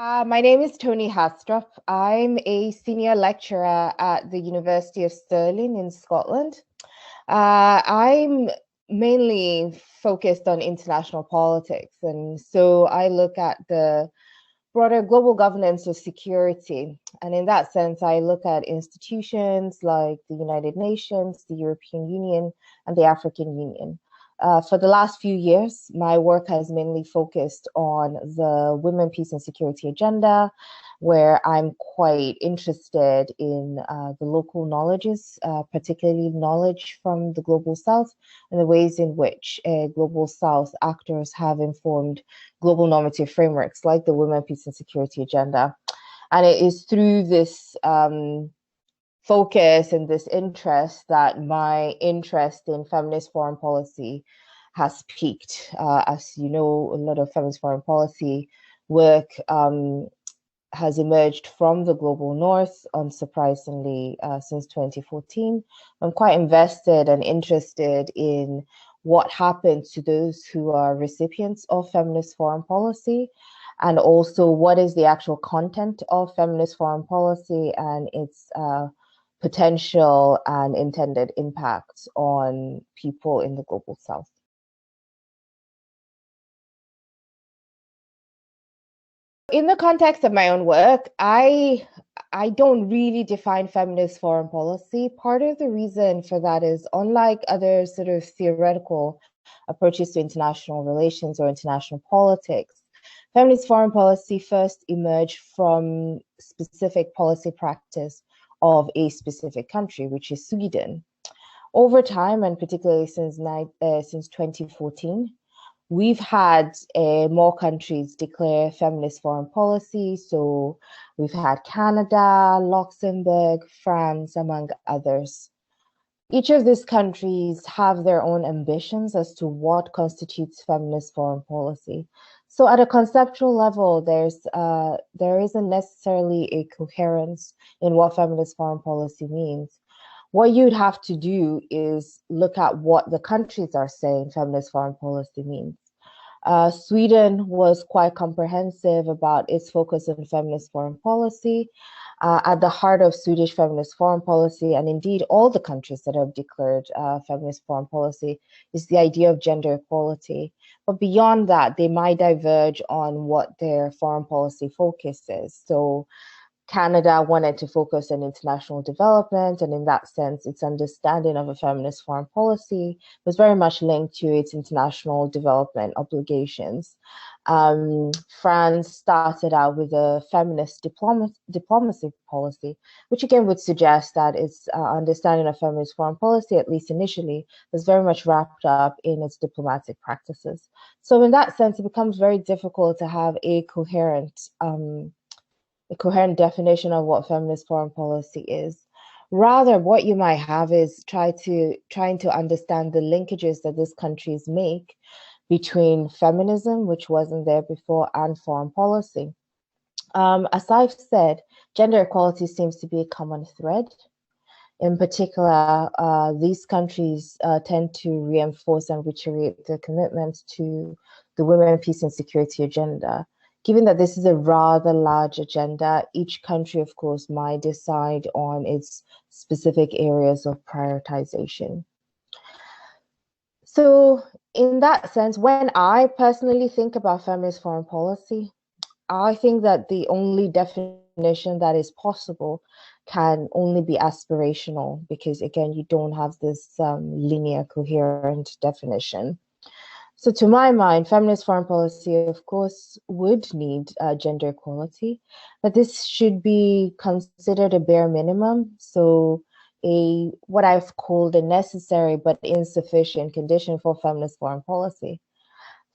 My name is Toni Haastrup. I'm a senior lecturer at the University of Stirling in Scotland. I'm mainly focused on international politics, and so I look at the broader global governance of security. And in that sense, I look at institutions like the United Nations, the European Union, and the African Union. For the last few years, my work has mainly focused on the women, peace, and security agenda, where I'm quite interested in the local knowledges, particularly knowledge from the Global South, and the ways in which Global South actors have informed global normative frameworks like the women, peace, and security agenda. And it is through this focus and this interest that my interest in feminist foreign policy has peaked. As you know, a lot of feminist foreign policy work has emerged from the global north, unsurprisingly, since 2014. I'm quite invested and interested in what happens to those who are recipients of feminist foreign policy, and also what is the actual content of feminist foreign policy and its potential and intended impacts on people in the global south. In the context of my own work, I don't really define feminist foreign policy. Part of the reason for that is, unlike other sort of theoretical approaches to international relations or international politics, feminist foreign policy first emerged from specific policy practice of a specific country, which is Sweden. Over time, and particularly since 2014, we've had more countries declare feminist foreign policy. So we've had Canada, Luxembourg, France, among others. Each of these countries have their own ambitions as to what constitutes feminist foreign policy. So at a conceptual level, there isn't necessarily a coherence in what feminist foreign policy means. What you'd have to do is look at what the countries are saying feminist foreign policy means. Sweden was quite comprehensive about its focus on feminist foreign policy. At the heart of Swedish feminist foreign policy, and indeed all the countries that have declared feminist foreign policy, is the idea of gender equality. But beyond that, they might diverge on what their foreign policy focus is. So Canada wanted to focus on international development, and in that sense, its understanding of a feminist foreign policy was very much linked to its international development obligations. France started out with a feminist diplomacy policy, which again would suggest that its understanding of feminist foreign policy, at least initially, was very much wrapped up in its diplomatic practices. So in that sense, it becomes very difficult to have a coherent definition of what feminist foreign policy is. Rather, what you might have is trying to understand the linkages that these countries make between feminism, which wasn't there before, and foreign policy. As I've said, gender equality seems to be a common thread. In particular, these countries tend to reinforce and reiterate their commitment to the women, peace, and security agenda. Given that this is a rather large agenda, each country, of course, might decide on its specific areas of prioritization. So in that sense, when I personally think about feminist foreign policy, I think that the only definition that is possible can only be aspirational, because again, you don't have this linear, coherent definition. So to my mind, feminist foreign policy, of course, would need gender equality, but this should be considered a bare minimum. So what I've called a necessary but insufficient condition for feminist foreign policy.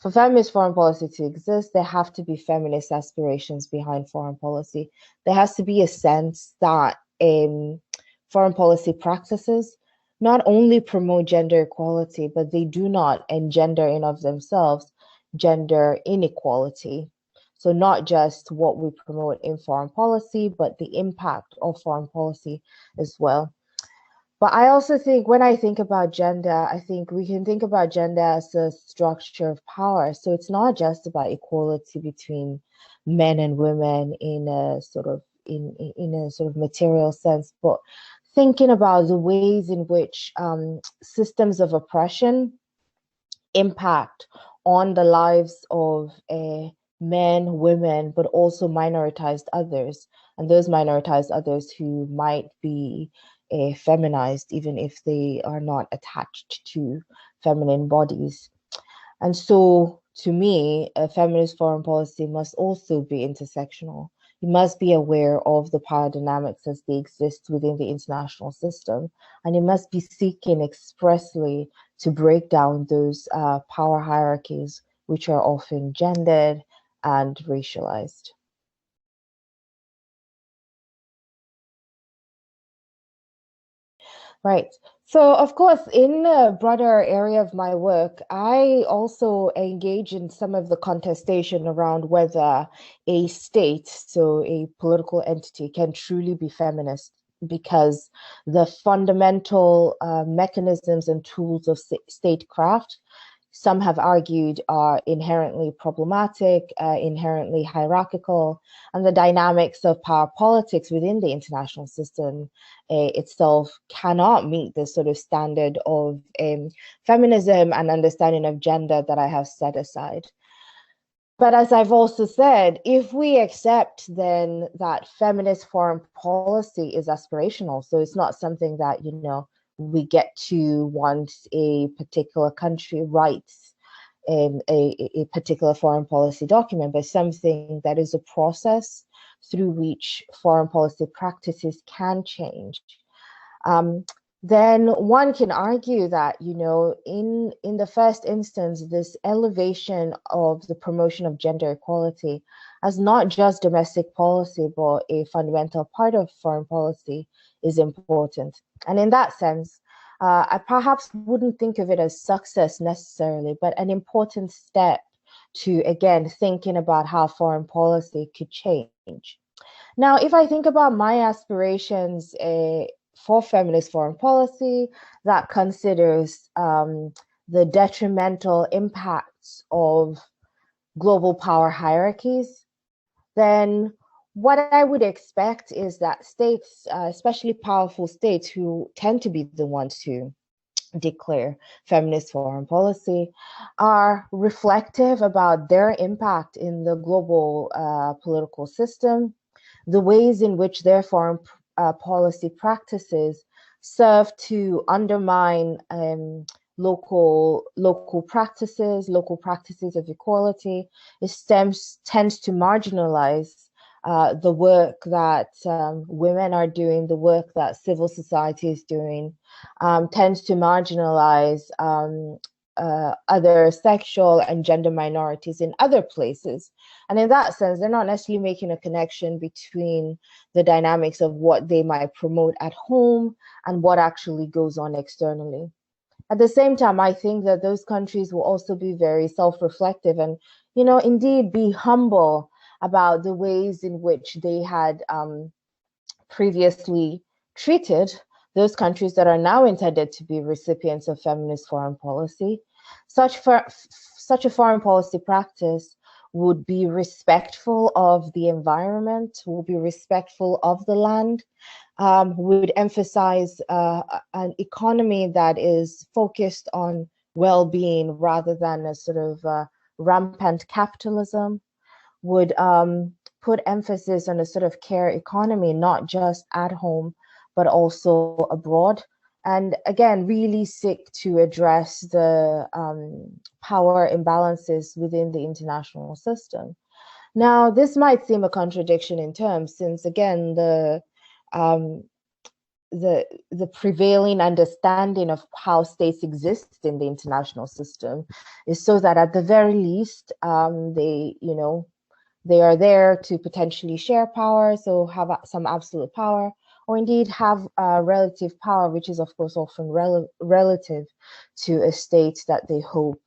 For feminist foreign policy to exist, there have to be feminist aspirations behind foreign policy. There has to be a sense that foreign policy practices not only promote gender equality, but they do not engender in of themselves gender inequality. So not just what we promote in foreign policy, but the impact of foreign policy as well. But I also think when I think about gender, I think we can think about gender as a structure of power. So it's not just about equality between men and women in a sort of in a sort of material sense, but thinking about the ways in which systems of oppression impact on the lives of men, women, but also minoritized others, and those minoritized others who might be feminized, even if they are not attached to feminine bodies. And so, to me, a feminist foreign policy must also be intersectional. You must be aware of the power dynamics as they exist within the international system, and it must be seeking expressly to break down those power hierarchies, which are often gendered and racialized. Right. So, of course, in a broader area of my work, I also engage in some of the contestation around whether a state, so a political entity, can truly be feminist because the fundamental mechanisms and tools of statecraft, some have argued, are inherently problematic, inherently hierarchical, and the dynamics of power politics within the international system itself cannot meet the sort of standard of feminism and understanding of gender that I have set aside. But as I've also said, if we accept then that feminist foreign policy is aspirational, so it's not something that, we get to once a particular country writes a particular foreign policy document, but something that is a process through which foreign policy practices can change. Um, then one can argue that, in the first instance, this elevation of the promotion of gender equality as not just domestic policy, but a fundamental part of foreign policy is important. And in that sense, I perhaps wouldn't think of it as success necessarily, but an important step to, again, thinking about how foreign policy could change. Now, if I think about my aspirations for feminist foreign policy that considers the detrimental impacts of global power hierarchies, then what I would expect is that states, especially powerful states who tend to be the ones who declare feminist foreign policy, are reflective about their impact in the global political system, the ways in which their foreign policy practices serve to undermine local practices of equality. It tends to marginalize the work that women are doing, the work that civil society is doing, tends to marginalize other sexual and gender minorities in other places. And in that sense, they're not necessarily making a connection between the dynamics of what they might promote at home and what actually goes on externally. At the same time, I think that those countries will also be very self-reflective and, indeed be humble about the ways in which they had previously treated those countries that are now intended to be recipients of feminist foreign policy. Such a foreign policy practice would be respectful of the environment, would be respectful of the land, would emphasize an economy that is focused on well-being rather than a sort of rampant capitalism, would put emphasis on a sort of care economy, not just at home, but also abroad. And again, really seek to address the power imbalances within the international system. Now, this might seem a contradiction in terms, since again, um, the prevailing understanding of how states exist in the international system is so that at the very least, they are there to potentially share power, so have some absolute power, or indeed have relative power, which is of course often relative to a state that they hope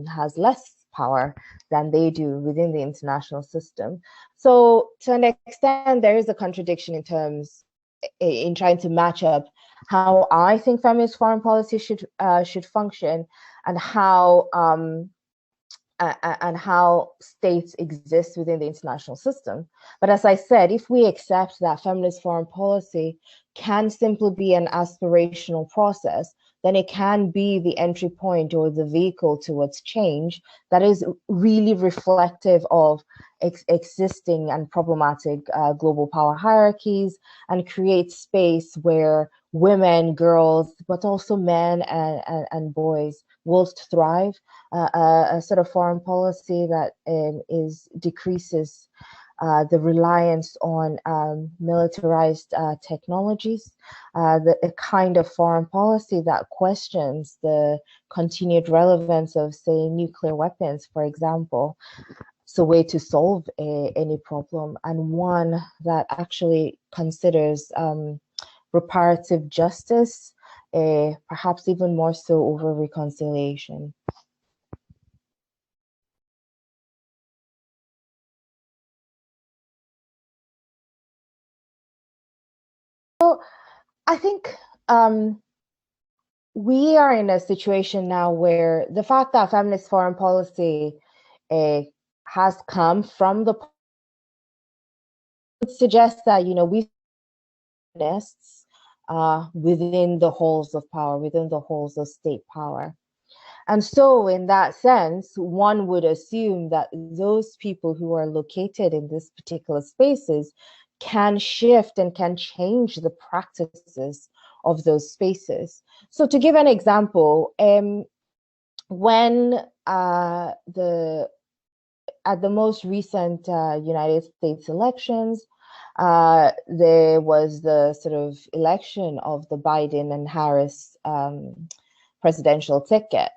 has less power than they do within the international system. So to an extent, there is a contradiction in terms in trying to match up how I think feminist foreign policy should function, and how states exist within the international system. But as I said, if we accept that feminist foreign policy can simply be an aspirational process, then it can be the entry point or the vehicle towards change that is really reflective of existing and problematic global power hierarchies, and create space where women, girls, but also men and boys will thrive. A sort of foreign policy that decreases the reliance on militarized technologies, a kind of foreign policy that questions the continued relevance of, say, nuclear weapons, for example. It's a way to solve any problem, and one that actually considers reparative justice, perhaps even more so over reconciliation. So I think we are in a situation now where the fact that feminist foreign policy has come from the suggests that, you know, we feminists within the halls of power, within the halls of state power. And so in that sense, one would assume that those people who are located in this particular spaces can shift and can change the practices of those spaces. So to give an example, when at the most recent United States elections, there was the sort of election of the Biden and Harris presidential ticket.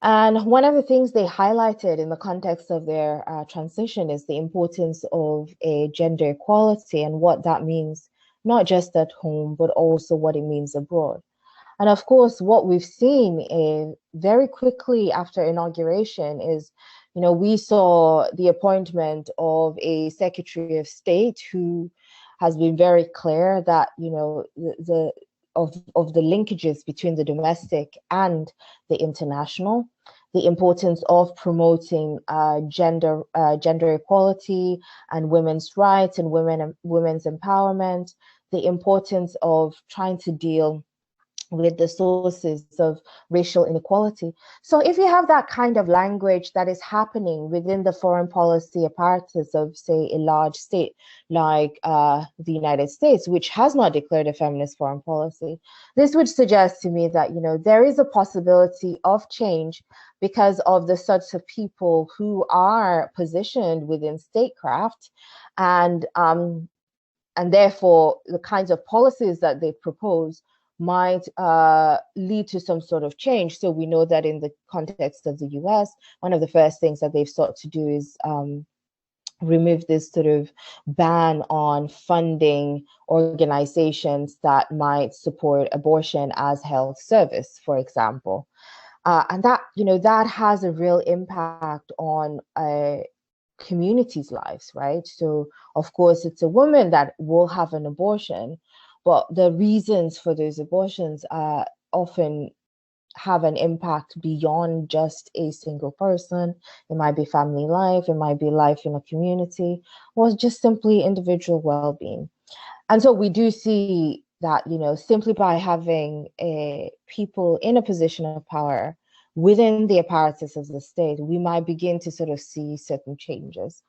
And one of the things they highlighted in the context of their transition is the importance of a gender equality and what that means, not just at home, but also what it means abroad. And of course, what we've seen very quickly after inauguration is, you know, we saw the appointment of a Secretary of State who has been very clear that, you know, of the linkages between the domestic and the international, the importance of promoting gender equality and women's rights and women's empowerment, the importance of trying to deal with the sources of racial inequality. So if you have that kind of language that is happening within the foreign policy apparatus of, say, a large state like the United States, which has not declared a feminist foreign policy, this would suggest to me that, you know, there is a possibility of change because of the sorts of people who are positioned within statecraft, and therefore the kinds of policies that they propose might lead to some sort of change. So we know that in the context of the US, one of the first things that they've sought to do is remove this sort of ban on funding organizations that might support abortion as health service, for example. And that, you know, that has a real impact on communities' lives, right? So of course, it's a woman that will have an abortion, but the reasons for those abortions often have an impact beyond just a single person. It might be family life, it might be life in a community, or just simply individual well-being. And so we do see that, you know, simply by having people in a position of power within the apparatus of the state, we might begin to sort of see certain changes.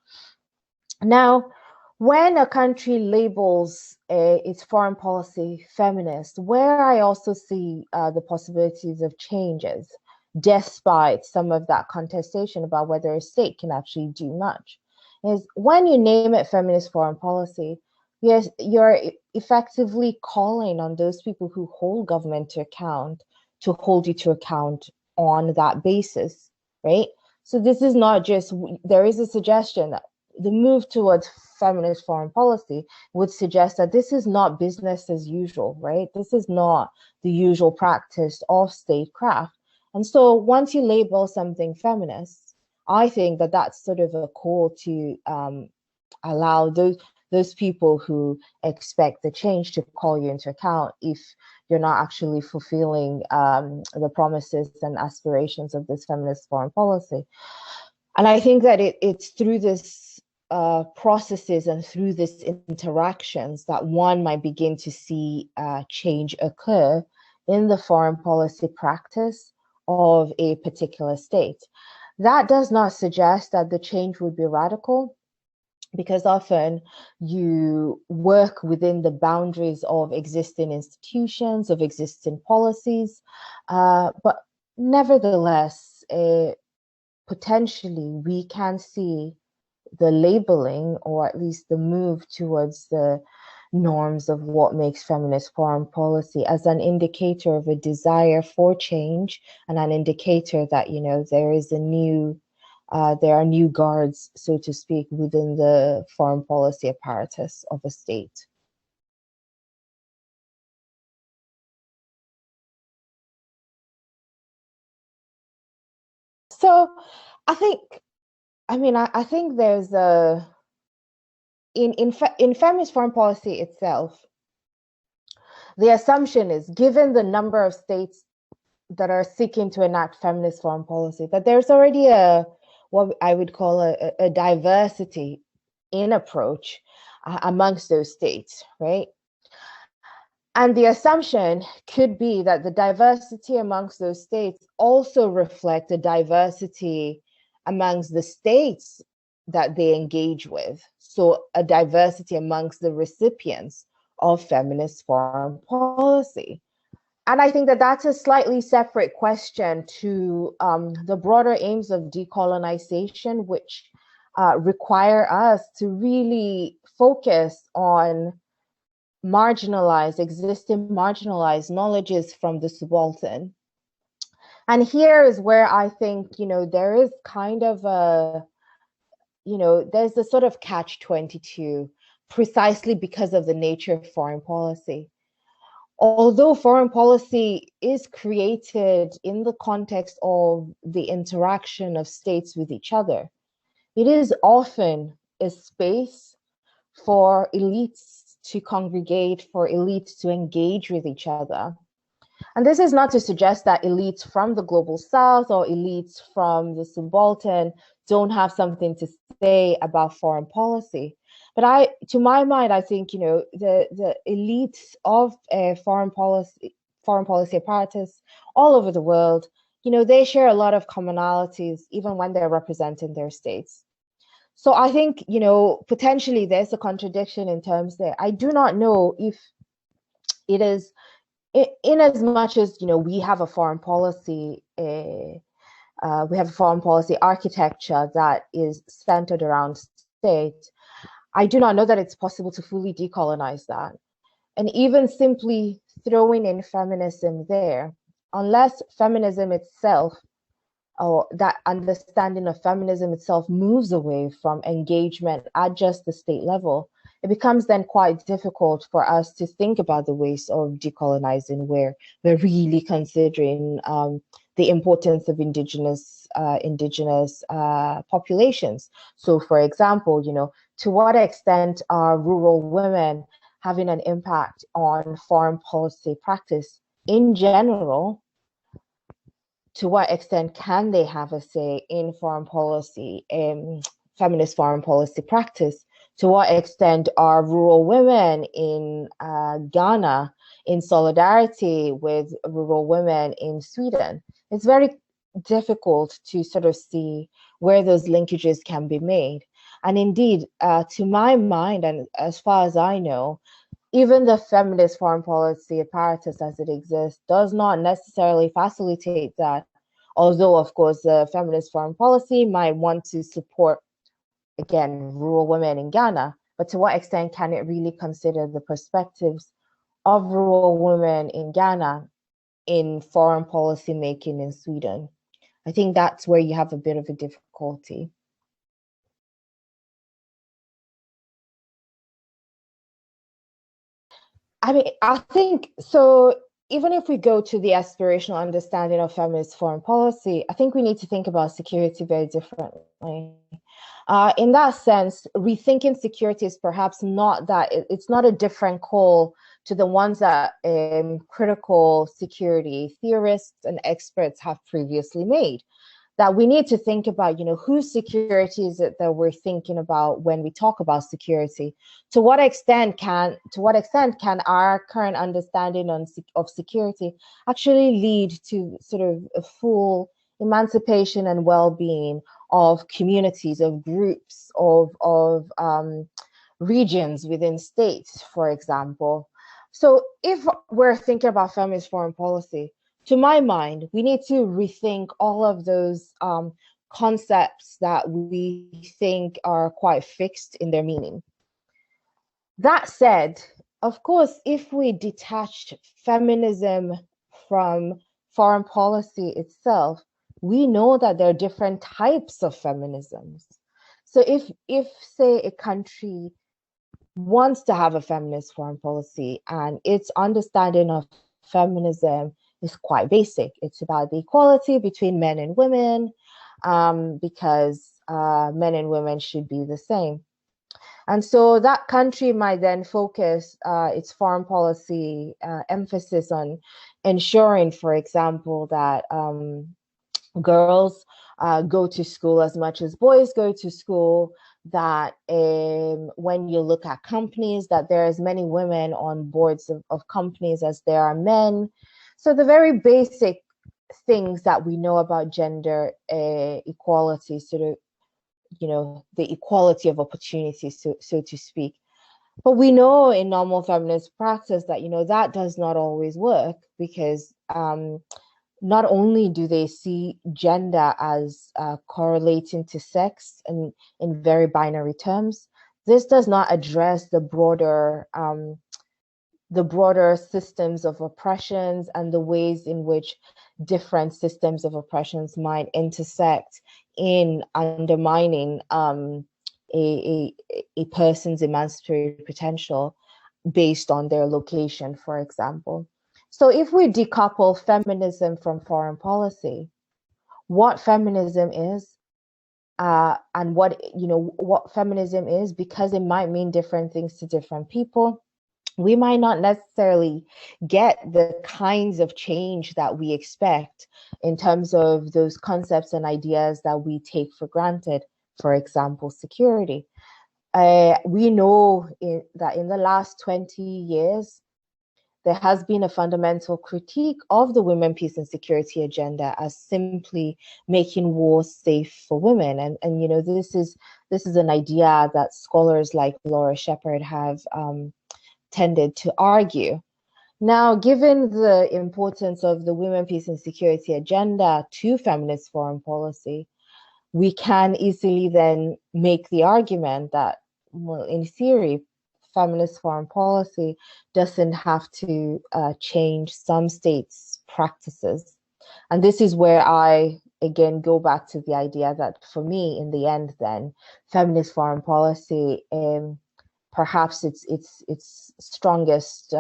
Now, when a country labels its foreign policy feminist, where I also see the possibilities of changes, despite some of that contestation about whether a state can actually do much, is when you name it feminist foreign policy, yes, you're effectively calling on those people who hold government to account to hold you to account on that basis, right? So this is not just, there is a suggestion that the move towards feminist foreign policy would suggest that this is not business as usual, right? This is not the usual practice of statecraft. And so once you label something feminist, I think that that's sort of a call to allow those those people who expect the change to call you into account if you're not actually fulfilling the promises and aspirations of this feminist foreign policy. And I think that it's through this processes and through these interactions that one might begin to see change occur in the foreign policy practice of a particular state. That does not suggest that the change would be radical, because often you work within the boundaries of existing institutions, of existing policies, but nevertheless, potentially we can see the labeling, or at least the move towards the norms of what makes feminist foreign policy, as an indicator of a desire for change and an indicator that, you know, there is a new, there are new guards, so to speak, within the foreign policy apparatus of a state. So I think, I think there's a, in feminist foreign policy itself, the assumption is, given the number of states that are seeking to enact feminist foreign policy, that there's already what I would call a diversity in approach amongst those states, right? And the assumption could be that the diversity amongst those states also reflect a diversity amongst the states that they engage with. So a diversity amongst the recipients of feminist foreign policy. And I think that that's a slightly separate question to the broader aims of decolonization, which require us to really focus on existing marginalized knowledges from the subaltern. And here is where I think, you know, there is kind of a, you know, there's a sort of catch-22, precisely because of the nature of foreign policy. Although foreign policy is created in the context of the interaction of states with each other, it is often a space for elites to congregate, for elites to engage with each other. And this is not to suggest that elites from the global south or elites from the subaltern don't have something to say about foreign policy. But to my mind, I think, you know, the elites of foreign policy apparatus all over the world, you know, they share a lot of commonalities, even when they're representing their states. So I think, you know, potentially there's a contradiction in terms there. I do not know if it is, in as much as, you know, we have a foreign policy, architecture that is centered around state. I do not know that it's possible to fully decolonize that. And even simply throwing in feminism there, unless feminism itself, or that understanding of feminism itself, moves away from engagement at just the state level, it becomes then quite difficult for us to think about the ways of decolonizing, where we're really considering the importance of indigenous populations. So, for example, you know, to what extent are rural women having an impact on foreign policy practice in general? To what extent can they have a say in foreign policy, feminist foreign policy practice? To what extent are rural women in Ghana in solidarity with rural women in Sweden? It's very difficult to sort of see where those linkages can be made. And indeed, to my mind, and as far as I know, even the feminist foreign policy apparatus as it exists does not necessarily facilitate that. Although, of course, the feminist foreign policy might want to support, again, rural women in Ghana, but to what extent can it really consider the perspectives of rural women in Ghana in foreign policy making in Sweden? I think that's where you have a bit of a difficulty. I mean, I think so. Even if we go to the aspirational understanding of feminist foreign policy, I think we need to think about security very differently. In that sense, rethinking security is perhaps not that, it's not a different call to the ones that critical security theorists and experts have previously made. That we need to think about, whose security is it that we're thinking about when we talk about security? To what extent can our current understanding of security actually lead to sort of a full emancipation and well-being of communities, of groups, of regions within states, for example? So if we're thinking about feminist foreign policy, to my mind, we need to rethink all of those concepts that we think are quite fixed in their meaning. That said, of course, if we detach feminism from foreign policy itself, we know that there are different types of feminisms. So if say a country wants to have a feminist foreign policy and its understanding of feminism is quite basic. It's about the equality between men and women, because men and women should be the same. And so that country might then focus its foreign policy emphasis on ensuring, for example, that girls go to school as much as boys go to school, that when you look at companies, that there are as many women on boards of companies as there are men. So the very basic things that we know about gender equality, sort of, the equality of opportunities, so to speak. But we know in normal feminist practice that, that does not always work, because not only do they see gender as correlating to sex and in very binary terms, this does not address the broader systems of oppressions and the ways in which different systems of oppressions might intersect in undermining a person's emancipatory potential based on their location, for example. So if we decouple feminism from foreign policy, what feminism is, and what feminism is, because it might mean different things to different people, we might not necessarily get the kinds of change that we expect in terms of those concepts and ideas that we take for granted, for example, security. We know that in the last 20 years, there has been a fundamental critique of the women, peace, and security agenda as simply making war safe for women. And this is an idea that scholars like Laura Shepard have tended to argue. Now, given the importance of the women, peace, and security agenda to feminist foreign policy, we can easily then make the argument that, well, in theory, feminist foreign policy doesn't have to change some states' practices. And this is where I, again, go back to the idea that for me, in the end, then, feminist foreign policy, perhaps its strongest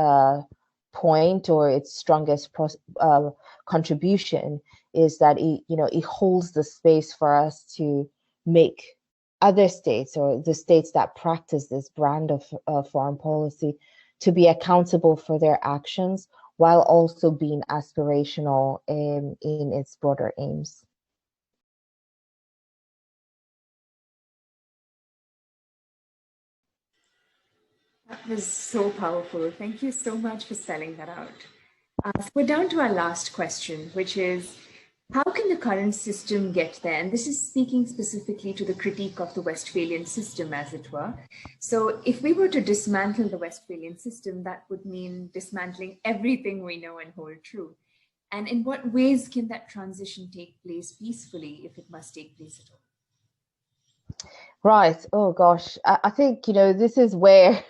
point or its strongest contribution is that it holds the space for us to make other states, or the states that practice this brand of foreign policy, to be accountable for their actions while also being aspirational in its broader aims. That was so powerful. Thank you so much for spelling that out. So we're down to our last question, which is, how can the current system get there? And this is speaking specifically to the critique of the Westphalian system, as it were. So if we were to dismantle the Westphalian system, that would mean dismantling everything we know and hold true. And in what ways can that transition take place peacefully, if it must take place at all? Right. Oh gosh. I think, this is where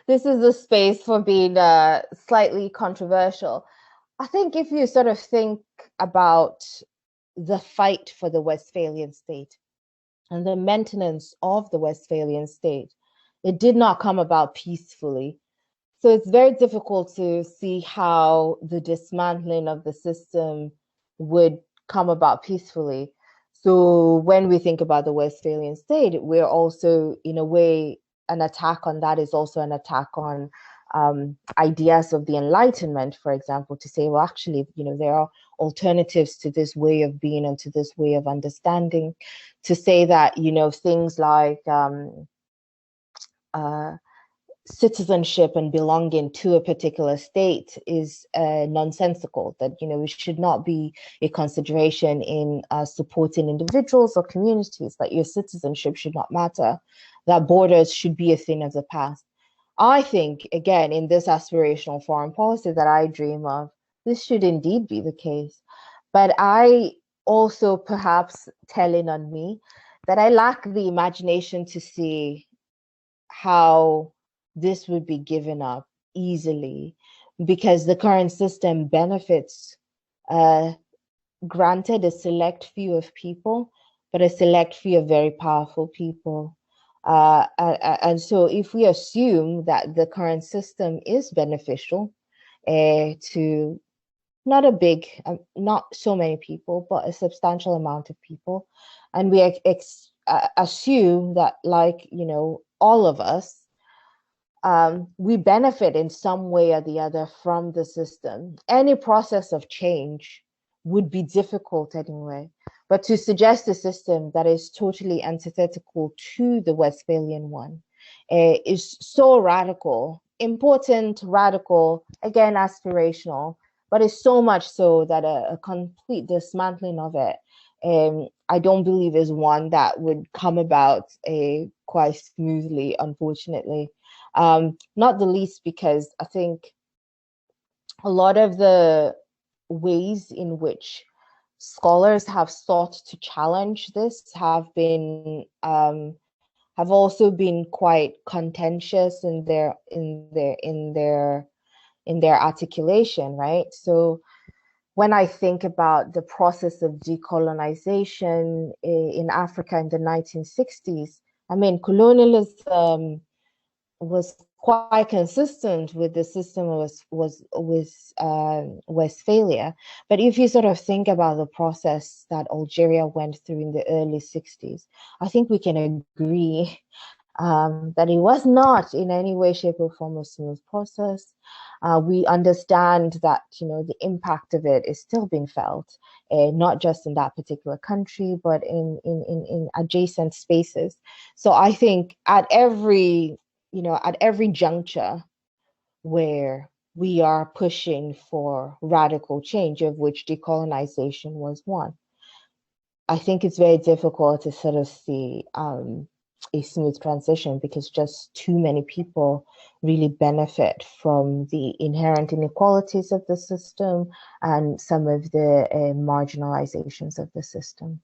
this is the space for being slightly controversial. I think if you sort of think about the fight for the Westphalian state and the maintenance of the Westphalian state, it did not come about peacefully. So it's very difficult to see how the dismantling of the system would come about peacefully. So when we think about the Westphalian state, we're also, in a way, an attack on that is also an attack on ideas of the Enlightenment, for example, to say, well, actually, there are alternatives to this way of being and to this way of understanding, to say that, things like citizenship and belonging to a particular state is nonsensical, that it should not be a consideration in supporting individuals or communities, that your citizenship should not matter, that borders should be a thing of the past. I think, again, in this aspirational foreign policy that I dream of, this should indeed be the case. But I also, perhaps telling on me, that I lack the imagination to see how this would be given up easily, because the current system benefits, granted, a select few of people, but a select few of very powerful people. And so if we assume that the current system is beneficial to not so many people, but a substantial amount of people, and we assume that, like, all of us, we benefit in some way or the other from the system, any process of change would be difficult anyway. But to suggest a system that is totally antithetical to the Westphalian one is so radical, important, radical, again, aspirational, but it's so much so that a complete dismantling of it, I don't believe is one that would come about quite smoothly, unfortunately. Not the least because I think a lot of the ways in which scholars have sought to challenge this have also been quite contentious in their articulation, right? So when I think about the process of decolonization in Africa in the 1960s, I mean, colonialism was quite consistent with the system was with Westphalia. But if you sort of think about the process that Algeria went through in the early 60s, I think we can agree that it was not in any way, shape, or form a smooth process. We understand that the impact of it is still being felt, not just in that particular country, but in adjacent spaces. So I think at every juncture where we are pushing for radical change, of which decolonization was one, I think it's very difficult to sort of see a smooth transition, because just too many people really benefit from the inherent inequalities of the system and some of the marginalizations of the system.